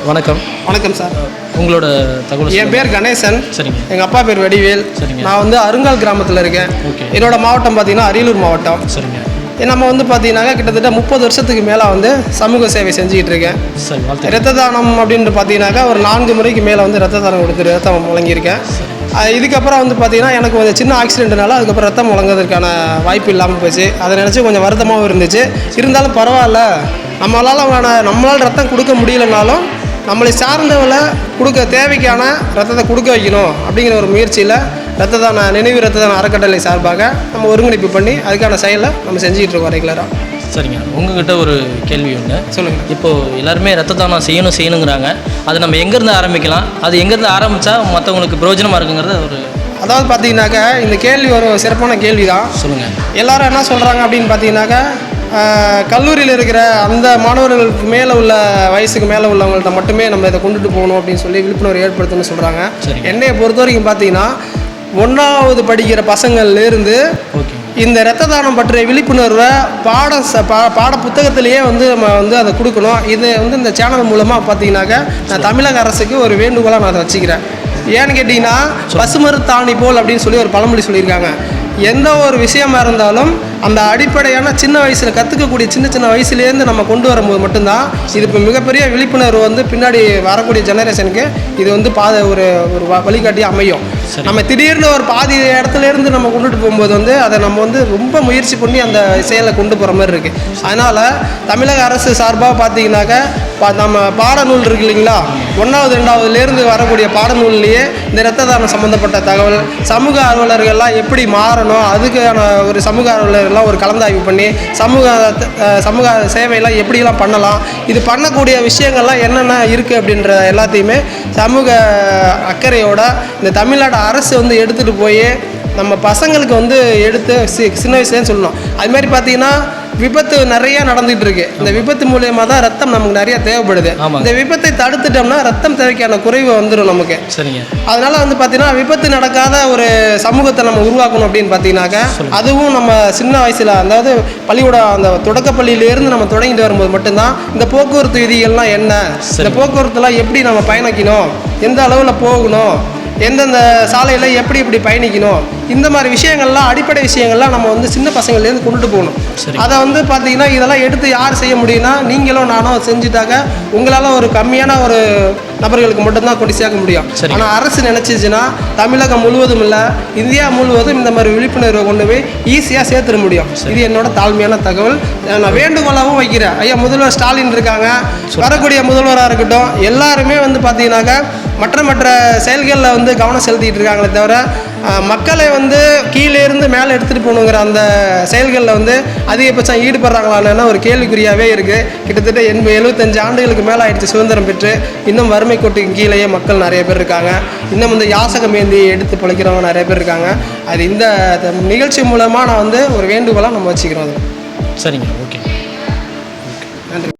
வணக்கம். வணக்கம் சார். உங்களோட தகவல். என் பேர் கணேசன். சரிங்க. எங்கள் அப்பா பேர் வடிவேல். சரிங்க. நான் வந்து அருங்கால் கிராமத்தில் இருக்கேன். ஓகே. என்னோட மாவட்டம் பார்த்தீங்கன்னா அரியலூர் மாவட்டம். சரிங்க. நம்ம வந்து பார்த்தீங்கன்னாக்கா கிட்டத்தட்ட 30 வருஷத்துக்கு மேலே வந்து சமூக சேவை செஞ்சுக்கிட்டு இருக்கேன். சரி. ரத்த தானம் அப்படின்ட்டு பார்த்தீங்கன்னாக்கா ஒரு 4 முறைக்கு மேலே வந்து ரத்த தானம் கொடுத்து ரத்தம் வழங்கியிருக்கேன். இதுக்கப்புறம் வந்து பார்த்தீங்கன்னா எனக்கு கொஞ்சம் சின்ன ஆக்சிடென்ட்னால அதுக்கப்புறம் ரத்தம் வழங்குறதுக்கான வாய்ப்பு இல்லாமல் போச்சு. அதை நினச்சி கொஞ்சம் வருத்தமாகவும் இருந்துச்சு. இருந்தாலும் பரவாயில்ல, நம்மளால் ரத்தம் கொடுக்க முடியலனாலும் நம்மளை சார்ந்தவளை கொடுக்க தேவைக்கான ரத்தத்தை கொடுக்க வைக்கணும் அப்படிங்கிற ஒரு முயற்சியில் நினைவு ரத்த தான அறக்கட்டளை சார்பாக நம்ம ஒருங்கிணைப்பு பண்ணி அதுக்கான செயலை நம்ம செஞ்சுக்கிட்டு இருக்கோம் ரெகுலராக. சரிங்க. உங்ககிட்ட ஒரு கேள்வி ஒன்று. சொல்லுங்கள். இப்போது எல்லாருமே ரத்த தானம் செய்யணுங்கிறாங்க. அது நம்ம எங்கேருந்து ஆரம்பிக்கலாம்? அது எங்கேருந்து ஆரம்பித்தா மற்றவங்களுக்கு பிரயோஜனமாக இருக்குங்கிறது ஒரு அதாவது பார்த்தீங்கன்னாக்கா இந்த கேள்வி ஒரு சிறப்பான கேள்வி தான். சொல்லுங்கள். எல்லாரும் என்ன சொல்கிறாங்க அப்படின்னு பார்த்தீங்கன்னாக்கா கல்லூரியில் இருக்கிற அந்த மாணவர்களுக்கு மேலே உள்ள வயசுக்கு மேலே உள்ளவங்கள்ட்ட மட்டுமே நம்ம இதை கொண்டுட்டு போகணும் அப்படின்னு சொல்லி விழிப்புணர்வு ஏற்படுத்தணும்னு சொல்கிறாங்க. என்னையை பொறுத்த வரைக்கும் பார்த்தீங்கன்னா 1வது படிக்கிற பசங்கள்லேருந்து இந்த ரத்த தானம் பற்றிய விழிப்புணர்வை பாட புத்தகத்திலேயே வந்து நம்ம வந்து அதை கொடுக்கணும். இதை வந்து இந்த சேனல் மூலமாக பார்த்தீங்கன்னாக்கா நான் தமிழக அரசுக்கு ஒரு வேண்டுகோளாக நான் அதை வச்சுக்கிறேன். ஏன்னு கேட்டிங்கன்னா பசுமரத்தாணி போல் அப்படின்னு சொல்லி ஒரு பழமொழி சொல்லியிருக்காங்க. எந்த ஒரு விஷயமா இருந்தாலும் அந்த அடிப்படையான சின்ன வயசில் கற்றுக்கக்கூடிய சின்ன வயசுலேருந்து நம்ம கொண்டு வரும்போது மட்டும்தான் இது இப்போ மிகப்பெரிய விழிப்புணர்வு வந்து பின்னாடி வரக்கூடிய ஜெனரேஷனுக்கு இது வந்து ஒரு வழிகாட்டி அமையும். நம்ம திடீர்னு ஒரு பாதி இடத்துலேருந்து நம்ம கொண்டுட்டு போகும்போது வந்து அதை நம்ம வந்து ரொம்ப முயற்சி பண்ணி அந்த செயலை கொண்டு போகிற மாதிரி இருக்குது. அதனால் தமிழக அரசு சார்பாக பார்த்தீங்கன்னாக்கா நம்ம பாடநூல் இருக்குது இல்லைங்களா, 1வது 2வதுலேருந்து வரக்கூடிய பாடநூல்லையே இந்த ரத்த தானம் சம்மந்தப்பட்ட தகவல், சமூக ஆர்வலர்கள்லாம் எப்படி மாறணும், அதுக்கான ஒரு சமூக ஆர்வலர்கள்லாம் ஒரு கலந்தாய்வு பண்ணி சமூக சேவையெல்லாம் எப்படிலாம் பண்ணலாம், இது பண்ணக்கூடிய விஷயங்கள்லாம் என்னென்ன இருக்குது அப்படின்ற எல்லாத்தையுமே சமூக அக்கறையோட இந்த தமிழ்நாடு அரசு வந்து எடுத்துகிட்டு போய் நம்ம பசங்களுக்கு வந்து எடுத்து சின்ன வயசுலேன்னு சொல்லணும். அதுமாதிரி பார்த்தீங்கன்னா விபத்து நிறையா நடந்துகிட்டு இருக்கு. இந்த விபத்து மூலியமாக தான் ரத்தம் நமக்கு நிறையா தேவைப்படுது. இந்த விபத்தை தடுத்துட்டோம்னா ரத்தம் தேவைக்கான குறைவு வந்துடும் நமக்கு. சரிங்க. அதனால வந்து பார்த்தீங்கன்னா விபத்து நடக்காத ஒரு சமூகத்தை நம்ம உருவாக்கணும் அப்படின்னு பார்த்தீங்கன்னாக்கா அதுவும் நம்ம சின்ன வயசில் அதாவது பள்ளியோட அந்த தொடக்கப்பள்ளியிலேருந்து நம்ம தொடங்கிட்டு வரும்போது மட்டும்தான் இந்த போக்குவரத்து விதிகள்லாம் என்ன, இந்த போக்குவரத்துலாம் எப்படி நம்ம பயணிக்கணும், எந்த அளவில் போகணும், எந்தெந்த சாலையில் எப்படி பயணிக்கணும், இந்த மாதிரி விஷயங்கள்லாம் அடிப்படை விஷயங்கள்லாம் நம்ம வந்து சின்ன பசங்கள்லேருந்து கொண்டுட்டு போகணும். அதை வந்து பார்த்தீங்கன்னா இதெல்லாம் எடுத்து யார் செய்ய முடியும்னா நீங்களும் நானும் செஞ்சுட்டாக்க உங்களால் ஒரு கம்மியான ஒரு நபர்களுக்கு மட்டும்தான் கொண்டு சேர்க்க முடியும். ஆனால் அரசு நினச்சிச்சுன்னா தமிழகம் முழுவதும் இல்லை, இந்தியா முழுவதும் இந்த மாதிரி விழிப்புணர்வை கொண்டு போய் ஈஸியாக சேர்த்துட முடியும். இது என்னோட தாழ்மையான தகவல். நான் வேண்டுகோளாகவும் வைக்கிறேன். ஐயா முதல்வர் ஸ்டாலின் இருக்காங்க, வரக்கூடிய முதல்வராக இருக்கட்டும், எல்லாருமே வந்து பார்த்தீங்கன்னாக்கா மற்ற செயல்களில் வந்து கவனம் செலுத்திட்டு இருக்காங்களே தவிர மக்களை வந்து கீழே இருந்து மேலே எடுத்துகிட்டு போகணுங்கிற அந்த செயல்களில் வந்து அதிகபட்சம் ஈடுபடுறாங்களான்னு ஒரு கேள்விக்குறியாகவே இருக்குது. கிட்டத்தட்ட 75 ஆண்டுகளுக்கு மேலே ஆயிடுச்சு சுதந்திரம் பெற்று. இன்னும் வறுமை கோட்டுக்கு கீழேயே மக்கள் நிறைய பேர் இருக்காங்க. இன்னும் வந்து யாசகம் ஏந்தி எடுத்து பிழைக்கிறவங்க நிறைய பேர் இருக்காங்க. அது இந்த நிகழ்ச்சி மூலமாக நான் வந்து ஒரு வேண்டுகோளாக நம்ம வச்சுக்கிறோம். சரிங்க. ஓகே. நன்றி.